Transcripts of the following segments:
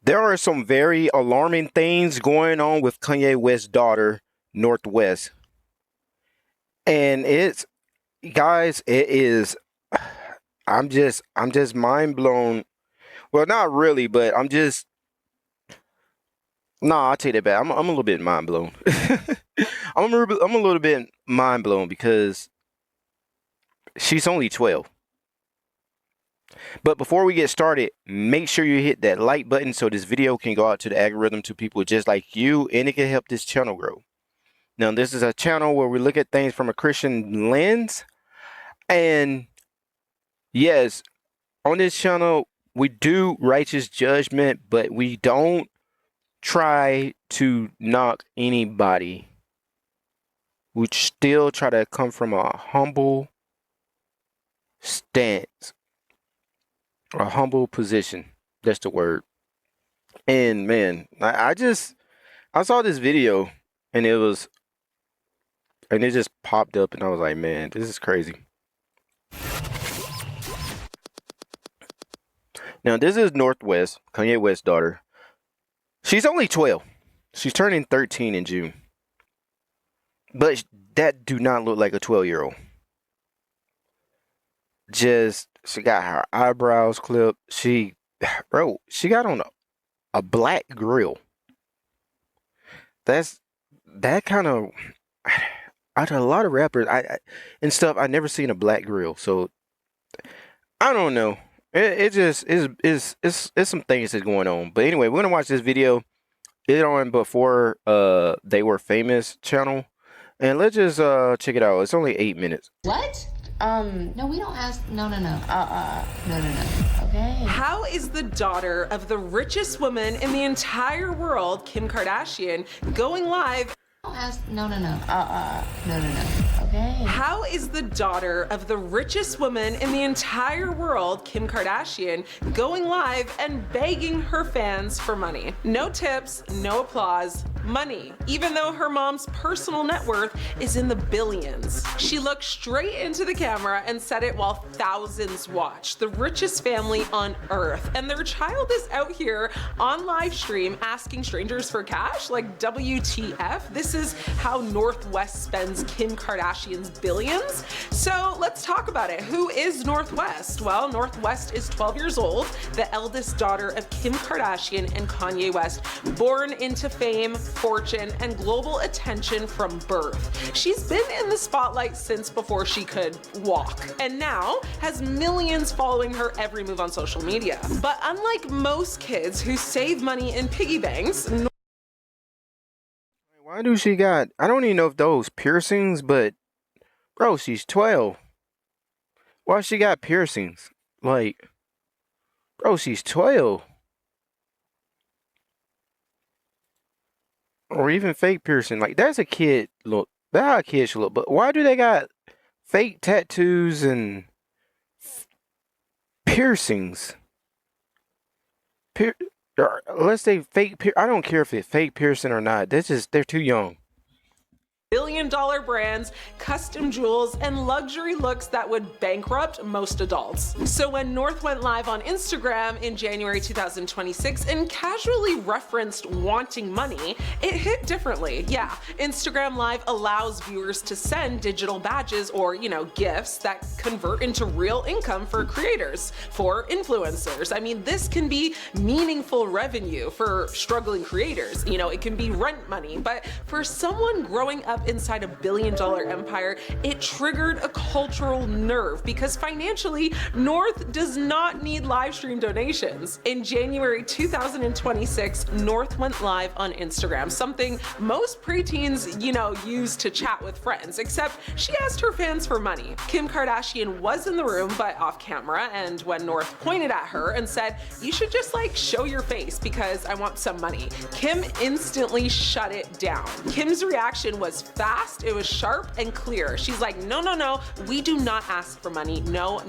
There are some very alarming things going on with Kanye West's daughter, Northwest. And guys, it is, I'm just mind blown. Well, not really, but nah, I'll take that back. I'm a little bit mind blown. I'm a little bit mind blown because she's only 12. But before we get started, make sure you hit that like button so this video can go out to the algorithm to people just like you, and it can help this channel grow. Now, this is a channel where we look at things from a Christian lens. And yes, on this channel, we do righteous judgment, but we don't try to knock anybody. We still try to come from a humble stance, a humble position. That's the word. And man, I saw this video and it just popped up and I was like, man, this is crazy. Now, this is Northwest, Kanye West's daughter. She's only 12. She's turning 13 in June. But that do not look like a 12-year-old. She got her eyebrows clipped. She got on a black grill. That kind of, out of a lot of rappers, and stuff, I never seen a black grill. So I don't know. It just is some things that's going on. But anyway, we're gonna watch this video. It's on Before They Were Famous channel, and let's just check it out. It's only 8 minutes. What? No, we don't ask. No. No. Okay. How is the daughter of the richest woman in the entire world, Kim Kardashian, going live? No. No. Okay. How is the daughter of the richest woman in the entire world, Kim Kardashian, going live and begging her fans for money? No tips, no applause, money. Even though her mom's personal net worth is in the billions. She looked straight into the camera and said it while thousands watched. The richest family on earth. And their child is out here on live stream asking strangers for cash? Like, WTF? This is how Northwest spends Kim Kardashian's billions. So let's talk about it. Who is Northwest? Well, Northwest is 12 years old, the eldest daughter of Kim Kardashian and Kanye West, born into fame, fortune, and global attention from birth. She's been in the spotlight since before she could walk, and now has millions following her every move on social media. But unlike most kids who save money in piggy banks, Why do she got, I don't even know if those piercings, but bro, she's 12. Why she got piercings? Like, bro, she's 12. Or even fake piercing. Like, that's a kid look. That's how a kid should look. But why do they got fake tattoos and piercings? Let's say fake. I don't care if it's fake piercing or not. They're too young. billion-dollar brands, custom jewels, and luxury looks that would bankrupt most adults. So when North went live on Instagram in January 2026 and casually referenced wanting money, it hit differently. Yeah, Instagram Live allows viewers to send digital badges or, gifts that convert into real income for creators, for influencers. I mean, this can be meaningful revenue for struggling creators. It can be rent money, but for someone growing up inside a billion-dollar empire, it triggered a cultural nerve because financially, North does not need live stream donations. In January 2026, North went live on Instagram, something most preteens, use to chat with friends, except she asked her fans for money. Kim Kardashian was in the room, but off camera, and when North pointed at her and said, "You should just show your face because I want some money," Kim instantly shut it down. Kim's reaction was fast, it was sharp and clear. She's like, no, we do not ask for money, no.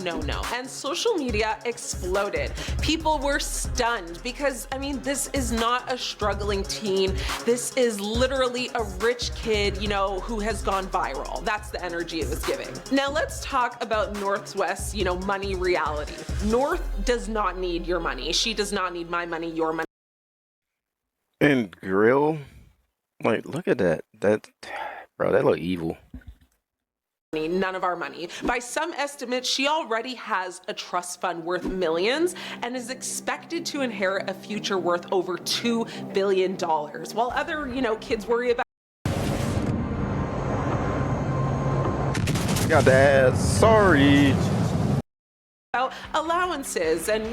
And social media exploded. People were stunned because, this is not a struggling teen. This is literally a rich kid, who has gone viral. That's the energy it was giving. Now let's talk about Northwest's, money reality. North does not need your money. She does not need my money, your money. And grill, like, look at that. Bro, that look evil. None of our money. By some estimates, she already has a trust fund worth millions and is expected to inherit a future worth over $2 billion. While other, kids worry about Got that. Sorry. allowances and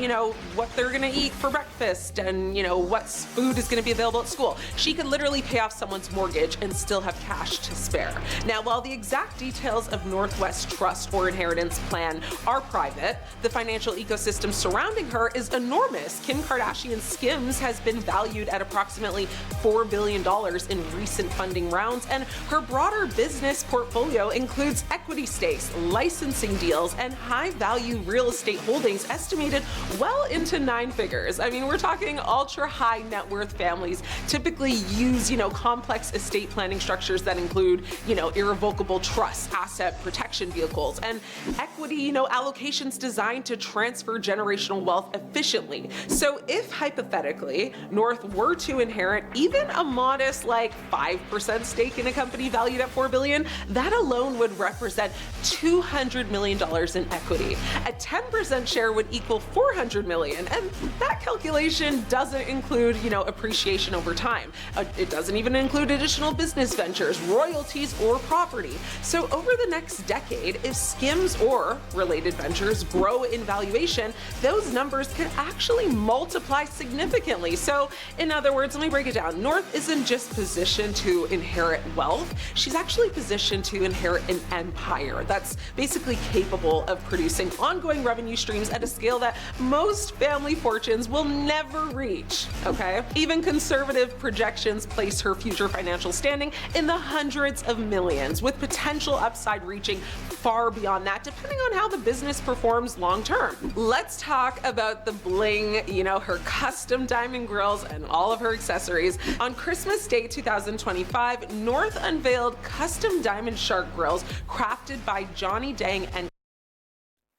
what they're going to eat for breakfast and what food is going to be available at school. She could literally pay off someone's mortgage and still have cash to spare. Now, while the exact details of Northwest Trust or inheritance plan are private, the financial ecosystem surrounding her is enormous. Kim Kardashian's Skims has been valued at approximately $4 billion in recent funding rounds, and her broader business portfolio includes equity stakes, licensing deals, and high-value real estate holdings estimated well into 9 figures. I mean, we're talking ultra high net worth families typically use, complex estate planning structures that include, irrevocable trusts, asset protection vehicles, and equity, allocations designed to transfer generational wealth efficiently. So if hypothetically North were to inherit even a modest 5% stake in a company valued at $4 billion, that alone would represent $200 million in equity. A 10% share would equal $400 million, and that calculation doesn't include, appreciation over time. It doesn't even include additional business ventures, royalties, or property. So over the next decade, if Skims or related ventures grow in valuation, those numbers could actually multiply significantly. So in other words, let me break it down. North isn't just positioned to inherit wealth, she's actually positioned to inherit an empire that's basically capable of producing ongoing revenue streams at a scale that most family fortunes will never reach, okay? Even conservative projections place her future financial standing in the hundreds of millions, with potential upside reaching far beyond that, depending on how the business performs long term. Let's talk about the bling, her custom diamond grills and all of her accessories. On Christmas Day 2025, North unveiled custom diamond shark grills crafted by Johnny Dang and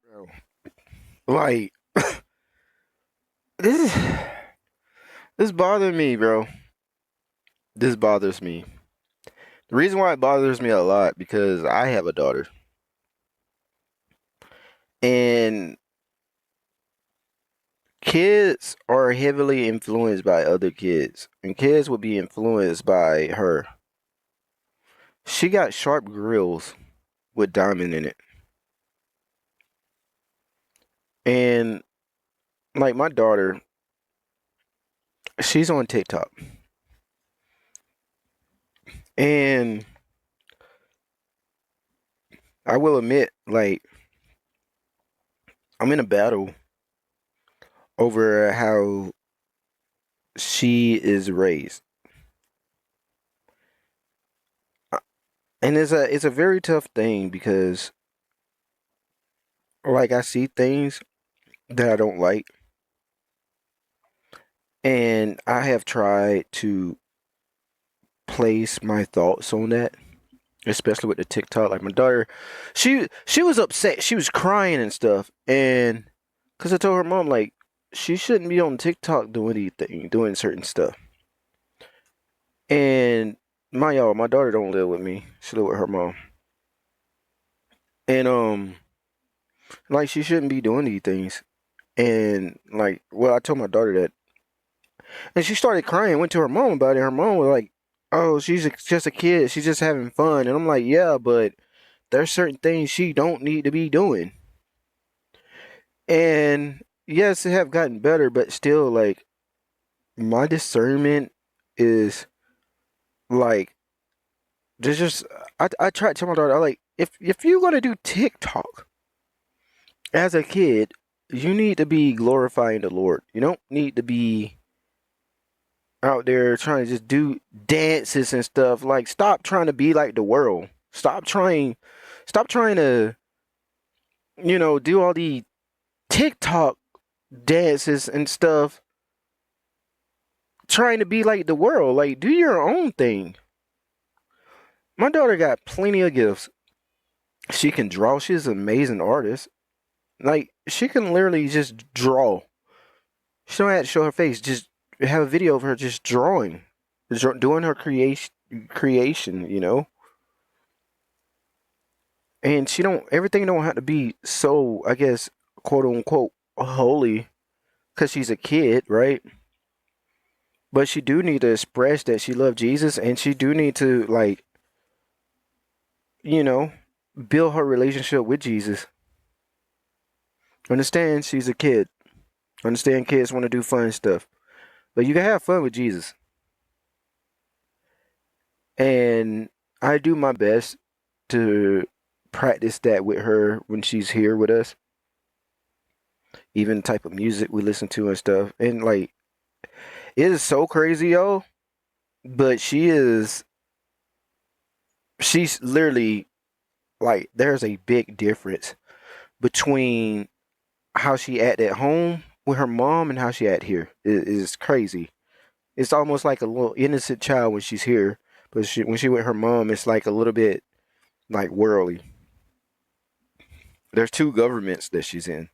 Bro. Like, this bothers me, bro. This bothers me. The reason why it bothers me a lot, because I have a daughter. And kids are heavily influenced by other kids. And kids will be influenced by her. She got sharp grills with diamond in it. And my daughter, she's on TikTok. And I will admit, I'm in a battle over how she is raised. And it's a very tough thing because I see things that I don't like, and I have tried to place my thoughts on that, especially with the TikTok. Like my daughter, she was upset. She was crying and stuff, and because I told her mom she shouldn't be on TikTok doing anything, doing certain stuff. And my daughter don't live with me. She live with her mom. And she shouldn't be doing these things. And I told my daughter that, and she started crying. Went to her mom about it. Her mom was like, "Oh, just a kid. She's just having fun." And I'm like, "Yeah, but there's certain things she don't need to be doing." And yes, it have gotten better, but still, my discernment is there's just I try to tell my daughter, if you're gonna do TikTok as a kid, you need to be glorifying the Lord. You don't need to be out there trying to just do dances and stuff. Stop trying to be like the world. Stop trying to, do all the TikTok dances and stuff. Trying to be like the world. Do your own thing. My daughter got plenty of gifts. She can draw. She's an amazing artist. She can literally just draw. She don't have to show her face. Just have a video of her just drawing, doing her creation, you know. And everything don't have to be so, I guess, quote unquote, holy, because she's a kid, right? But she do need to express that she loves Jesus, and she do need to, like, you know, build her relationship with Jesus. Understand she's a kid. Understand kids want to do fun stuff. But you can have fun with Jesus. And I do my best to practice that with her when she's here with us. Even the type of music we listen to and stuff. And like, it is so crazy, yo. But she's literally, like, there's a big difference between how she act at home with her mom and how she act here. It is crazy. It's almost like a little innocent child when she's here, but when she with her mom, it's like a little bit like worldly. There's two governments that she's in.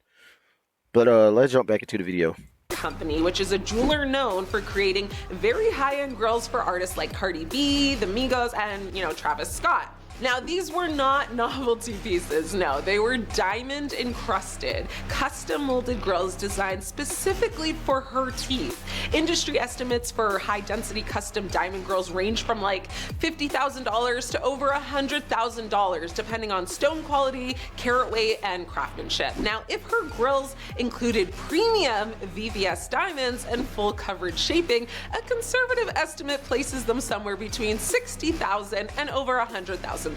But let's jump back into the video. Company, which is a jeweler known for creating very high-end grills for artists like Cardi B, the Migos, and, you know, Travis Scott. Now, these were not novelty pieces, no. They were diamond encrusted, custom molded grills designed specifically for her teeth. Industry estimates for high density custom diamond grills range from like $50,000 to over $100,000, depending on stone quality, carat weight, and craftsmanship. Now, if her grills included premium VVS diamonds and full coverage shaping, a conservative estimate places them somewhere between $60,000 and over $100,000.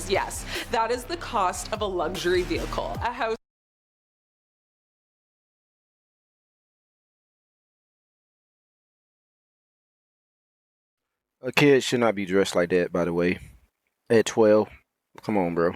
Yes, that is the cost of a luxury vehicle. A house. A kid should not be dressed like that, by the way. At 12. Come on, bro.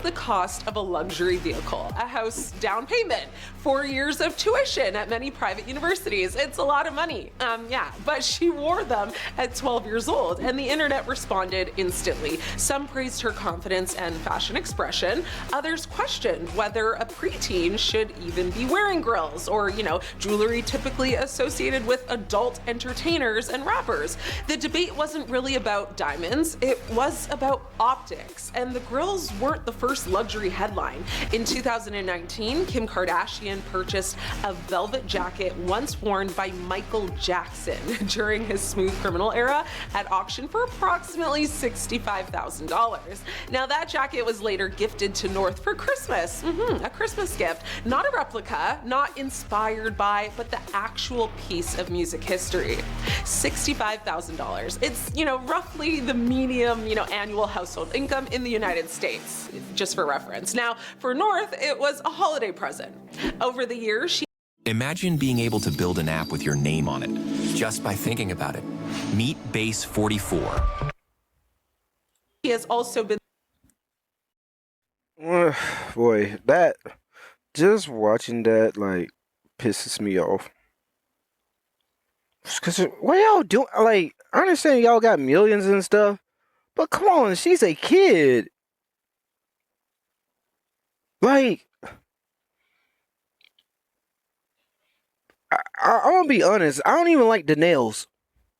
The cost of a luxury vehicle, a house down payment, 4 years of tuition at many private universities. It's a lot of money. Yeah, but she wore them at 12 years old, and the internet responded instantly. Some praised her confidence and fashion expression. Others questioned whether a preteen should even be wearing grills or, you know, jewelry typically associated with adult entertainers and rappers. The debate wasn't really about diamonds, it was about optics, and the grills weren't the first luxury headline. In 2019, Kim Kardashian purchased a velvet jacket once worn by Michael Jackson during his Smooth Criminal era at auction for approximately $65,000. Now, that jacket was later gifted to North for Christmas. A Christmas gift. Not a replica, not inspired by, but the actual piece of music history. $65,000. It's, you know, roughly the median, you know, annual household income in the United States, just for reference. Now, for North, it was a holiday present. Over the years, she Imagine being able to build an app with your name on it, just by thinking about it. Meet Base 44. has also been Boy, just watching that, like, pisses me off. Cause what y'all doing? Like, I understand y'all got millions and stuff, but come on, she's a kid. Like, I'm gonna be honest. I don't even like the nails.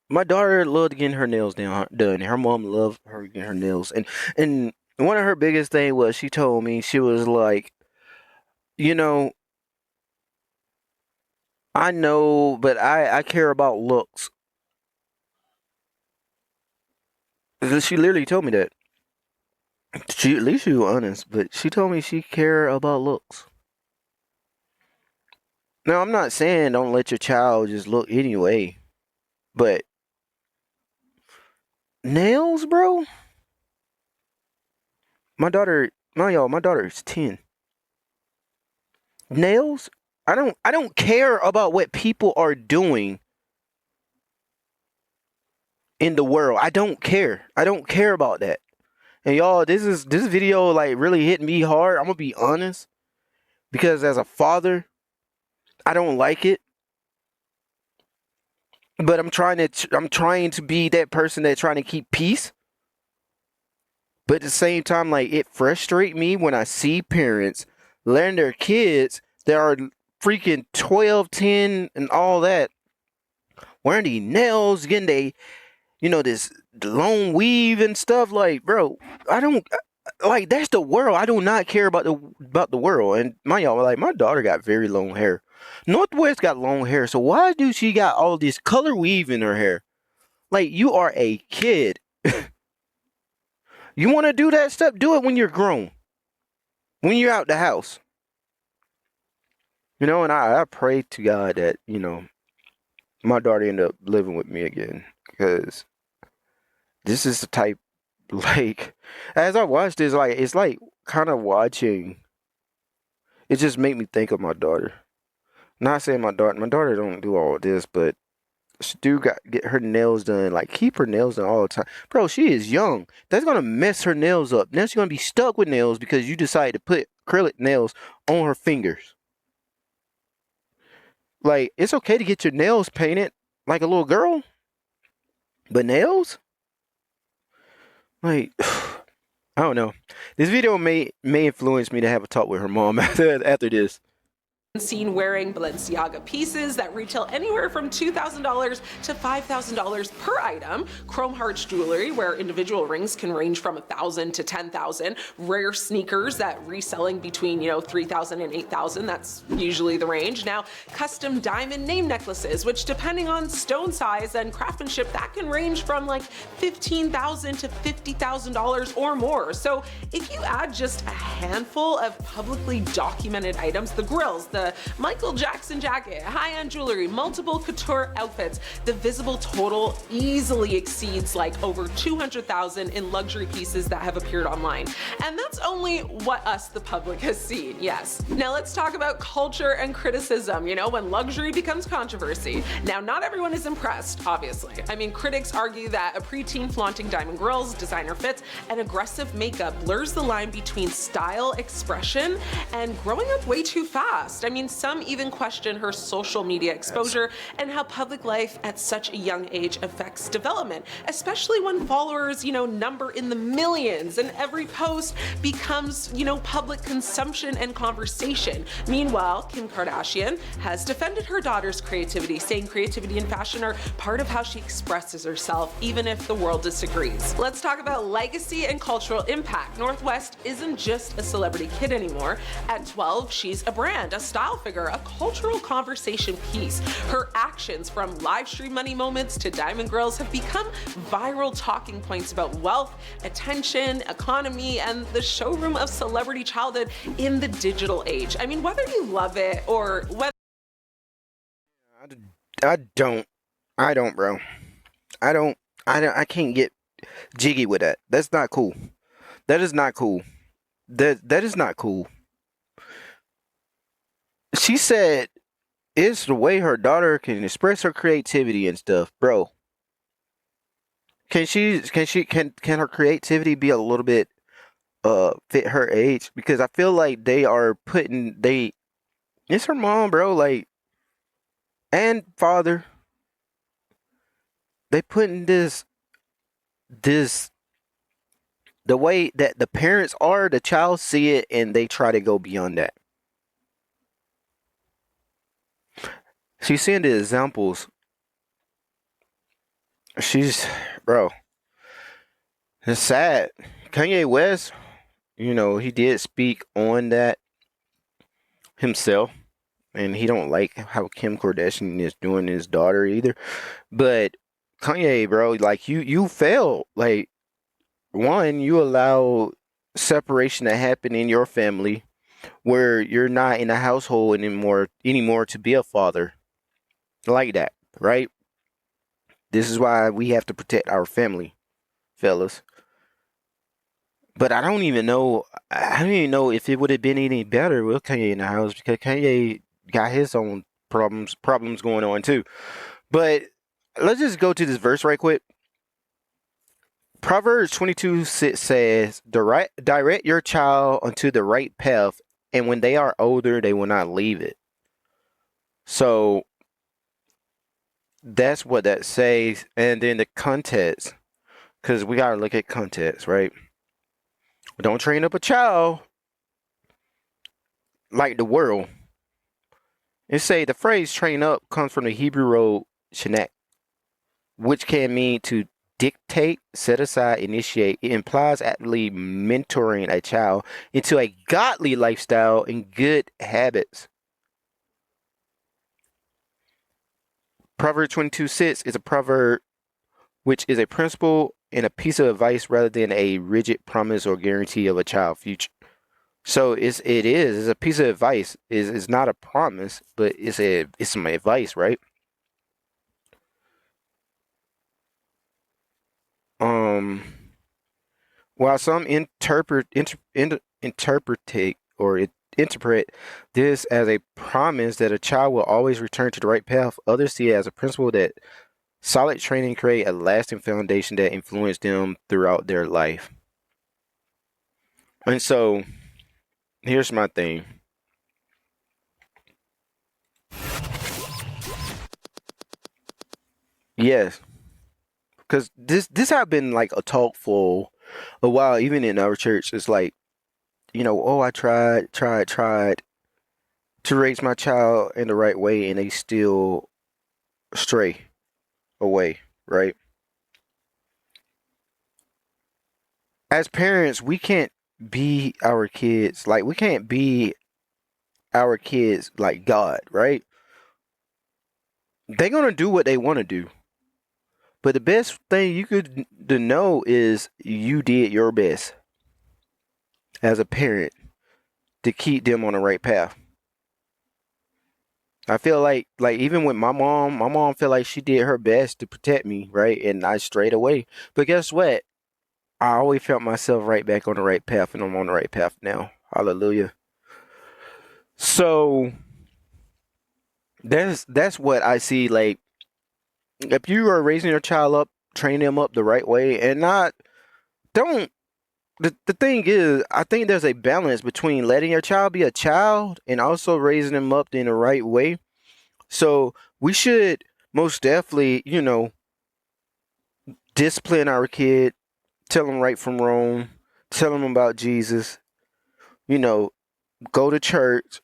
My daughter loved getting her nails done. Her mom loved her getting her nails, and one of her biggest thing was she told me she was like, you know, I know, but I care about looks. She literally told me that. At least she was honest, but she told me she care about looks. Now, I'm not saying don't let your child just look anyway, but nails, bro? My daughter is 10. Nails? I don't care about what people are doing in the world. I don't care. I don't care about that. And y'all, this video like really hit me hard. I'm gonna be honest, because as a father, I don't like it. But I'm trying to be that person that's trying to keep peace. But at the same time, like, it frustrates me when I see parents letting their kids that are freaking 12, 10, and all that wearing these nails, getting they, this long weave and stuff. Like, bro, I don't like that's the world. I do not care about the world. And y'all, like my daughter got very long hair. Northwest got long hair, so why do she got all this color weave in her hair? Like, you are a kid. You want to do that stuff? Do it when you're grown. When you're out the house. And I pray to God that, my daughter end up living with me again. Because this is the type, like, as I watch this, like, it's like kind of watching. It just made me think of my daughter. Not saying my daughter don't do all this, but she do get her nails done. Like, keep her nails done all the time. Bro, she is young. That's going to mess her nails up. Now she's going to be stuck with nails because you decided to put acrylic nails on her fingers. Like, it's okay to get your nails painted like a little girl. But nails? Like, I don't know. This video may influence me to have a talk with her mom after this. Seen wearing Balenciaga pieces that retail anywhere from $2,000 to $5,000 per item, chrome hearts jewelry where individual rings can range from $1,000 to $10,000, rare sneakers that reselling between $3,000 and $8,000, that's usually the range. Now, custom diamond name necklaces, which depending on stone size and craftsmanship, that can range from like $15,000 to $50,000 or more. So if you add just a handful of publicly documented items, the grills, the Michael Jackson jacket, high-end jewelry, multiple couture outfits, the visible total easily exceeds like over 200,000 in luxury pieces that have appeared online. And that's only what us, the public, has seen, yes. Now let's talk about culture and criticism, when luxury becomes controversy. Now, not everyone is impressed, obviously. I mean, critics argue that a preteen flaunting diamond grills, designer fits, and aggressive makeup blurs the line between style, expression, and growing up way too fast. I mean, some even question her social media exposure and how public life at such a young age affects development, especially when followers, number in the millions and every post becomes, public consumption and conversation. Meanwhile, Kim Kardashian has defended her daughter's creativity, saying creativity and fashion are part of how she expresses herself, even if the world disagrees. Let's talk about legacy and cultural impact. Northwest isn't just a celebrity kid anymore. At 12, she's a brand, a style figure, a cultural conversation piece. Her actions, from live stream money moments to diamond grills, have become viral talking points about wealth, attention, economy, and the showroom of celebrity childhood in the digital age. I mean, whether you love it or whether I don't, bro. I can't get jiggy with that. That's not cool. That is not cool. That is not cool. She said it's the way her daughter can express her creativity and stuff, bro. Can her creativity be a little bit fit her age? Because I feel like it's her mom, bro, like, and father. They putting this the way that the parents are, the child see it, and they try to go beyond that. She's seeing the examples. Bro, it's sad. Kanye West, he did speak on that himself, and he don't like how Kim Kardashian is doing his daughter either. But Kanye, bro, like you failed. Like, one, you allow separation to happen in your family where you're not in a household anymore to be a father like that, right? This is why we have to protect our family, fellas. But I don't even know if it would have been any better with Kanye in the house, because Kanye got his own problems going on too. But let's just go to this verse right quick. Proverbs 22:6 says, direct your child onto the right path, and when they are older, they will not leave it. So that's what that says. And then the context, because we got to look at context, right? Don't train up a child like the world. It say the phrase train up comes from the Hebrew word shenak, which can mean to dictate, set aside, initiate. It implies actively mentoring a child into a godly lifestyle and good habits. Proverbs 22:6 is a proverb which is a principle and a piece of advice rather than a rigid promise or guarantee of a child's future. So it's a piece of advice. It's not a promise, but it's some advice, right? Um, while some interpret this as a promise that a child will always return to the right path, others see it as a principle that solid training create a lasting foundation that influence them throughout their life. And so here's my thing. Yes, because this have been like a talk for a while, even in our church. It's like, oh, I tried to raise my child in the right way, and they still stray away, right? As parents, we can't be our kids like we can't be our kids like God, right? They're gonna do what they want to do. But the best thing you could to know is you did your best as a parent to keep them on the right path. I feel like even with my mom felt like she did her best to protect me, right? And I strayed away. But guess what? I always felt myself right back on the right path, and I'm on the right path now. Hallelujah. So that's what I see. Like, if you are raising your child up, train them up the right way, and not don't. The thing is, I think there's a balance between letting your child be a child and also raising them up in the right way. So we should most definitely, discipline our kid, tell them right from wrong, tell them about Jesus, you know, go to church,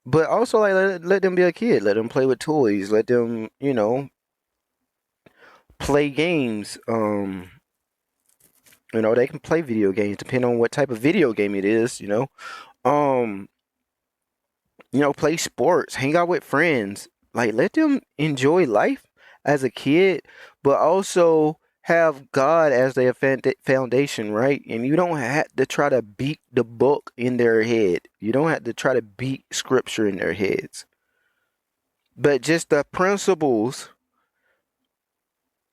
but also like let them be a kid, let them play with toys, let them, play games. They can play video games depending on what type of video game it is, Um, play sports, hang out with friends. Like, let them enjoy life as a kid, but also have God as their foundation, right? And you don't have to try to beat the book in their head. You don't have to try to beat scripture in their heads. But just the principles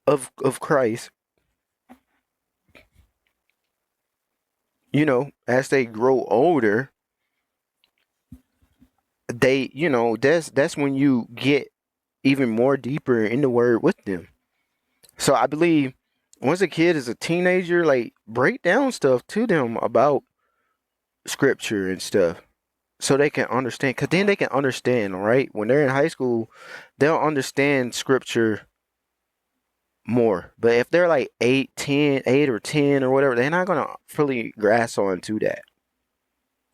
of Christ, as they grow older, that's when you get even more deeper in the word with them. So I believe once a kid is a teenager, like, break down stuff to them about scripture and stuff so they can understand, because then they can understand, right? When they're in high school, they'll understand scripture more. But if they're like 8 or 10 or whatever, they're not going to fully grasp on to that.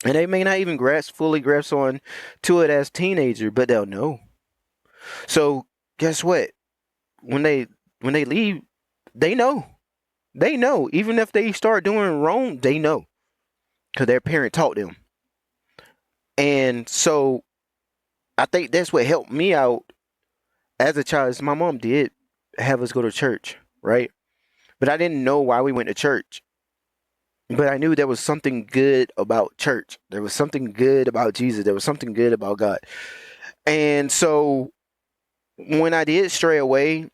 And they may not even fully grasp on to it as teenager, but they'll know. So guess what? When they leave, they know. They know. Even if they start doing wrong, they know. Because their parent taught them. And so I think that's what helped me out as a child. Is my mom did have us go to church, right? But I didn't know why we went to church. But I knew there was something good about church. There was something good about Jesus. There was something good about God. And so when I did stray away,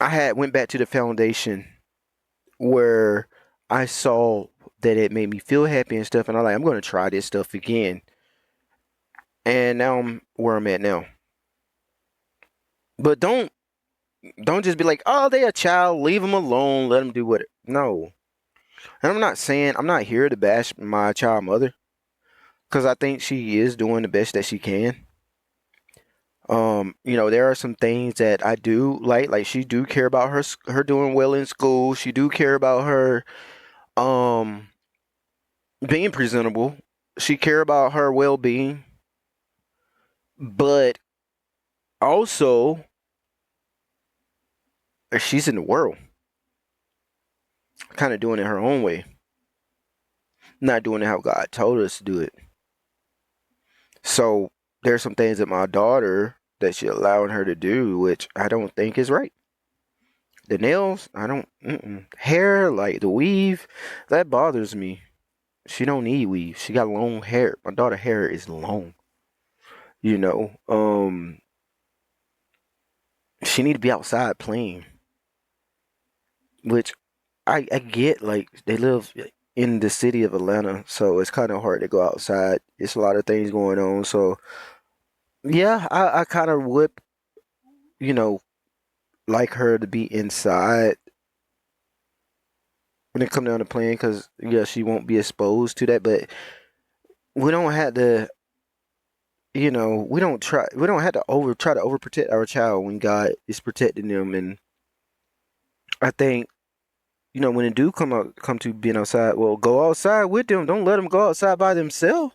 I went back to the foundation where I saw that it made me feel happy and stuff. And I'm going to try this stuff again. And now I'm where I'm at now. But don't just be like, oh, they a child, leave them alone, let them do what. No. And I'm not here to bash my child mother, because I think she is doing the best that she can. There are some things that I do like she do care about her doing well in school. She do care about her being presentable. She care about her well-being. But also, she's in the world, kind of doing it her own way, not doing it how God told us to do it. So there's some things that my daughter that she allowing her to do, which I don't think is right. The nails, I don't. Hair, like the weave, that bothers me. She don't need weave. She got long hair. My daughter hair is long. You know, she need to be outside playing, which I get. Like they live in the city of Atlanta, so it's kind of hard to go outside. It's a lot of things going on. So yeah, I kind of would, you know, like her to be inside when it come down to playing, because yeah, she won't be exposed to that. But we don't have to, we don't have to try to overprotect our child when God is protecting them. And I think, when it do come to being outside, well, go outside with them. Don't let them go outside by themselves.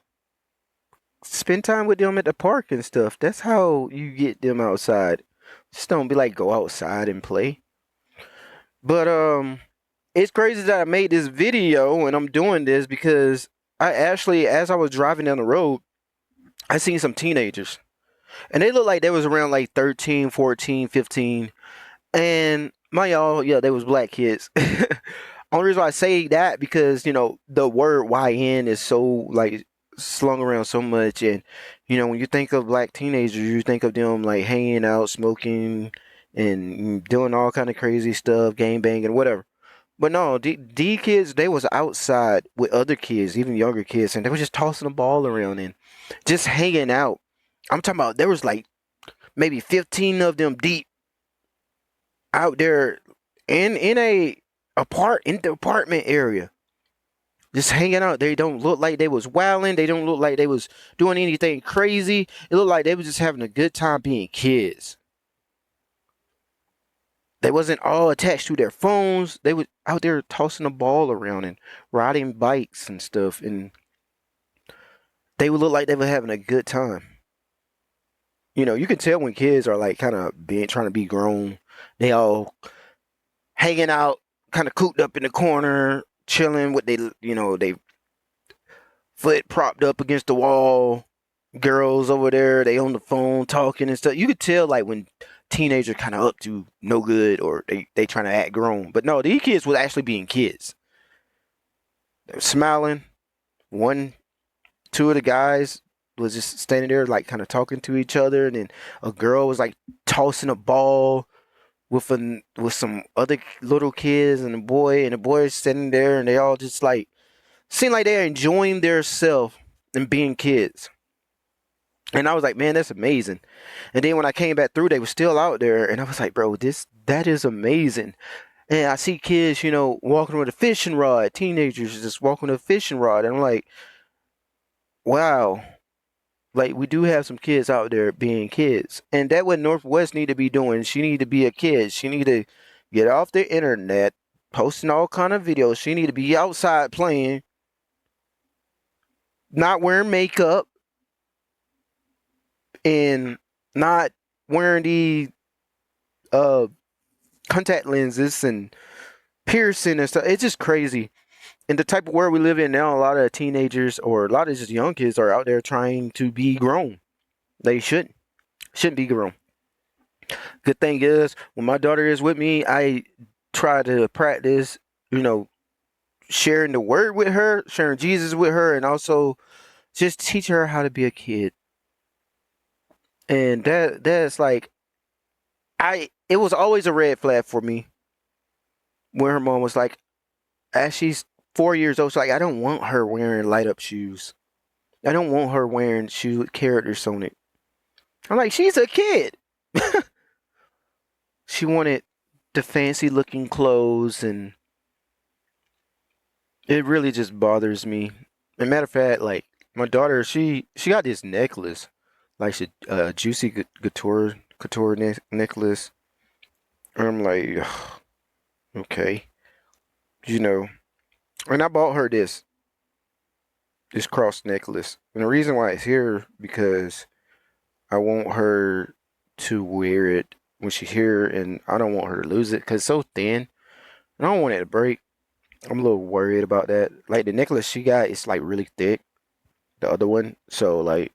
Spend time with them at the park and stuff. That's how you get them outside. Just don't be like, go outside and play. But it's crazy that I made this video and I'm doing this because I actually, as I was driving down the road, I seen some teenagers. And they looked like they was around like 13, 14, 15. And my y'all, yeah, they was black kids. Only reason why I say that because, the word YN is so like slung around so much. And, when you think of black teenagers, you think of them like hanging out, smoking, and doing all kind of crazy stuff, gang banging, whatever. But no, D kids, they was outside with other kids, even younger kids, and they were just tossing the ball around and just hanging out. I'm talking about there was like maybe 15 of them deep out there in the apartment area, just hanging out. They don't look like they was wilding. They don't look like they was doing anything crazy. It looked like they was just having a good time being kids. They wasn't all attached to their phones. They was out there tossing the ball around and riding bikes and stuff, and they would look like they were having a good time. You can tell when kids are like kind of being trying to be grown. They all hanging out, kind of cooped up in the corner, chilling with they foot propped up against the wall. Girls over there, they on the phone talking and stuff. You could tell like when teenagers kind of up to no good or they trying to act grown. But no, these kids was actually being kids. They were smiling. Two of the guys was just standing there like kind of talking to each other, and then a girl was like tossing a ball with some other little kids, and the boy is standing there, and they all just like seem like they're enjoying their self and being kids. And I was like, man, that's amazing. And then when I came back through, they were still out there, and I was like, bro, that is amazing. And I see kids, walking with a fishing rod, teenagers just walking with a fishing rod, and I'm like, wow. Like, we do have some kids out there being kids. And that what Northwest need to be doing. She need to be a kid. She need to get off the internet, posting all kind of videos. She need to be outside playing, not wearing makeup, and not wearing the contact lenses and piercing and stuff. It's just crazy. In the type of world we live in now, a lot of teenagers or a lot of just young kids are out there trying to be grown. They shouldn't be grown. Good thing is, when my daughter is with me, I try to practice, sharing the word with her, sharing Jesus with her, and also just teach her how to be a kid. And that's like, it was always a red flag for me when her mom was like, as she's 4 years old, she's like, I don't want her wearing light up shoes. I don't want her wearing shoes with characters on it. I'm like, she's a kid. She wanted the fancy looking clothes, and it really just bothers me. As a matter of fact, like my daughter, she got this necklace, like a juicy couture necklace. And I'm like, ugh, okay, And I bought her this cross necklace, and the reason why it's here because I want her to wear it when she's here, and I don't want her to lose it because it's so thin. And I don't want it to break. I'm a little worried about that. Like the necklace she got, it's like really thick. The other one, so like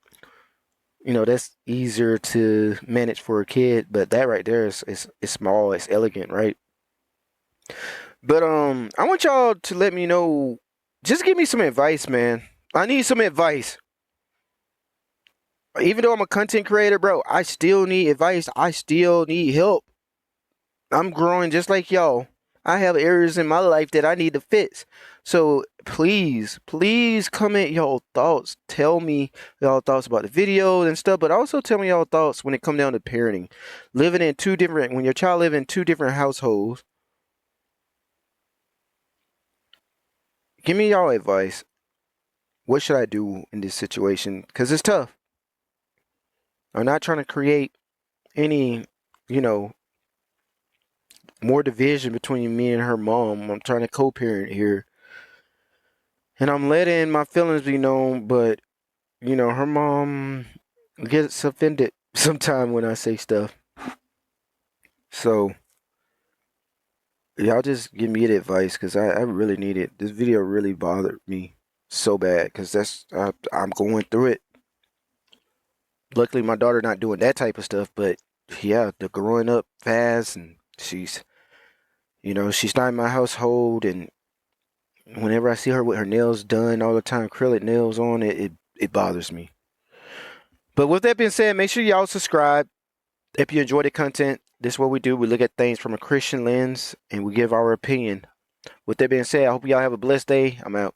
that's easier to manage for a kid. But that right there is small, it's elegant, right? But I want y'all to let me know. Just give me some advice, man. I need some advice. Even though I'm a content creator, bro, I still need advice. I still need help. I'm growing just like y'all. I have areas in my life that I need to fix. So please, please comment y'all thoughts. Tell me y'all thoughts about the videos and stuff, but also tell me y'all thoughts when it comes down to parenting. When your child live in two different households. Give me y'all advice. What should I do in this situation? Because it's tough. I'm not trying to create any, you know, more division between me and her mom. I'm trying to co-parent here. And I'm letting my feelings be known, but, her mom gets offended sometime when I say stuff. So, y'all just give me the advice because I really need it. This video really bothered me so bad because I'm going through it. Luckily, my daughter not doing that type of stuff, but yeah, the growing up fast and she's not in my household, and whenever I see her with her nails done all the time, acrylic nails on, it bothers me. But with that being said, make sure y'all subscribe. If you enjoy the content, this is what we do. We look at things from a Christian lens and we give our opinion. With that being said, I hope y'all have a blessed day. I'm out.